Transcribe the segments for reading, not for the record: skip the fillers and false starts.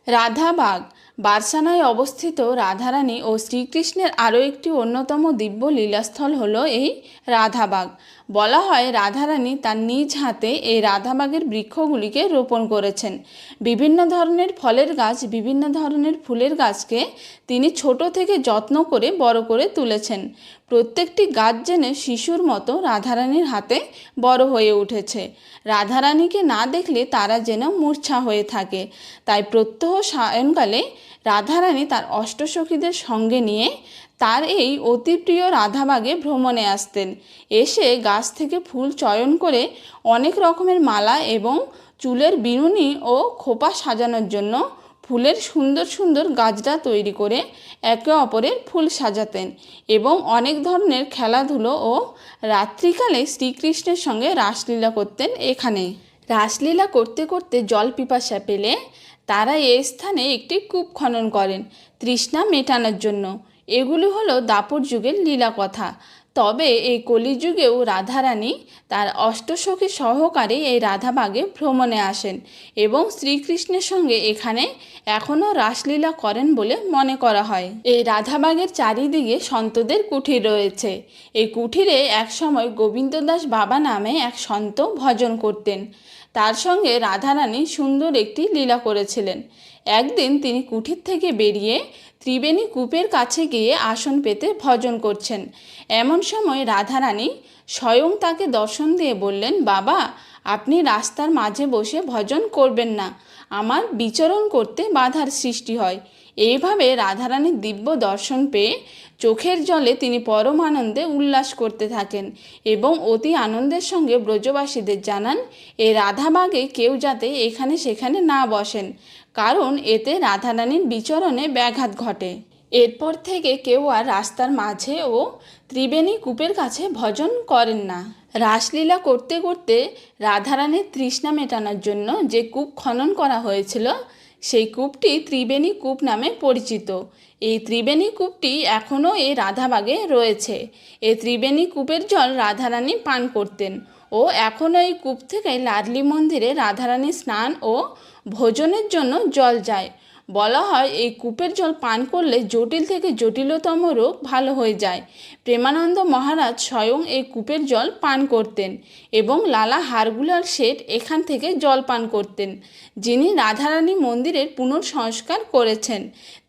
রাধাবাগ বার্সানায় অবস্থিত রাধারানী ও শ্রীকৃষ্ণের আরও একটি অন্যতম দিব্য লীলাস্থল হলো এই রাধাবাগ। বলা হয় রাধারানী তার নিজ হাতে এই রাধাবাগের বৃক্ষগুলিকে রোপণ করেছেন। বিভিন্ন ধরনের ফলের গাছ, বিভিন্ন ধরনের ফুলের গাছকে তিনি ছোট থেকে যত্ন করে বড় করে তুলেছেন। প্রত্যেকটি গাছ যেন শিশুর মতো রাধারানীর হাতে বড় হয়ে উঠেছে। রাধারানীকে না দেখলে তারা যেন মূর্ছা হয়ে থাকে। তাই প্রত্যহ সায়ংকালে রাধারানী তার অষ্টসখীদের সঙ্গে নিয়ে তার এই অতি প্রিয় রাধাবাগে ভ্রমণে আসতেন। এসে গাছ থেকে ফুল চয়ন করে অনেক রকমের মালা এবং চুলের বিনুনি ও খোপা সাজানোর জন্য ফুলের সুন্দর সুন্দর গাজরা তৈরি করে একে অপরের ফুল সাজাতেন এবং অনেক ধরনের খেলাধুলো ও রাত্রিকালে শ্রীকৃষ্ণের সঙ্গে রাসলীলা করতেন। এখানে রাসলীলা করতে করতে জল পিপাসা পেলে তারা এই স্থানে একটি কূপ খনন করেন তৃষ্ণা মেটানোর জন্য। এগুলি হলো দাপর যুগের লীলা কথা। তবে এই কলিযুগেও রাধারানী তার অষ্টসখী সহকারে এই রাধাবাগে ভ্রমণে আসেন এবং শ্রীকৃষ্ণের সঙ্গে এখানে এখনও রাসলীলা করেন বলে মনে করা হয়। এই রাধাবাগের চারিদিকে সন্তদের কুঠির রয়েছে। এই কুঠিরে একসময় গোবিন্দদাস বাবা নামে এক সন্ত ভজন করতেন। তার সঙ্গে রাধারানী সুন্দর একটি লীলা করেছিলেন। একদিন তিনি কুঠির থেকে বেরিয়ে ত্রিবেণী কূপের কাছে গিয়ে আসন পেতে ভজন করছেন। এমন সময় রাধারানী স্বয়ং তাকে দর্শন দিয়ে বললেন, বাবা, আপনি রাস্তার মাঝে বসে ভজন করবেন না, আমার বিচরণ করতে বাধার সৃষ্টি হয়। এইভাবে রাধারানীর দিব্য দর্শন পেয়ে চোখের জলে তিনি পরম আনন্দে উল্লাস করতে থাকেন এবং অতি আনন্দের সঙ্গে ব্রজবাসীদের জানান এই রাধাবাগে কেউ যাতে এখানে সেখানে না বসেন, কারণ এতে রাধারানীর বিচরণে ব্যাঘাত ঘটে। এরপর থেকে কেউ আর রাস্তার মাঝে ও ত্রিবেণী কূপের কাছে ভজন করেন না। রাসলীলা করতে করতে রাধারানীর তৃষ্ণা মেটানোর জন্য যে কূপ খনন করা হয়েছিল সেই কূপটি ত্রিবেণী কূপ নামে পরিচিত। এই ত্রিবেণী কূপটি এখনও এই রাধাবাগে রয়েছে। এই ত্রিবেণী কূপের জল রাধারানী পান করতেন ও এখনও এই কূপ থেকে লাডলি মন্দিরে রাধারানী স্নান ও ভোজনের জন্য জল যায়। বলা হয় এই কূপের জল পান করলে জটিল থেকে জটিলতম রোগ ভালো হয়ে যায়। প্রেমানন্দ মহারাজ স্বয়ং এই কূপের জল পান করতেন এবং লালা হারগুলার শেঠ এখান থেকে জল পান করতেন। যিনি রাধারানী মন্দিরের পুনর্সংস্কার করেছেন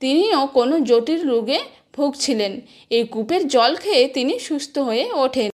তিনিও কোনো জটিল রোগে ভুগছিলেন। এই কূপের জল খেয়ে তিনি সুস্থ হয়ে ওঠেন।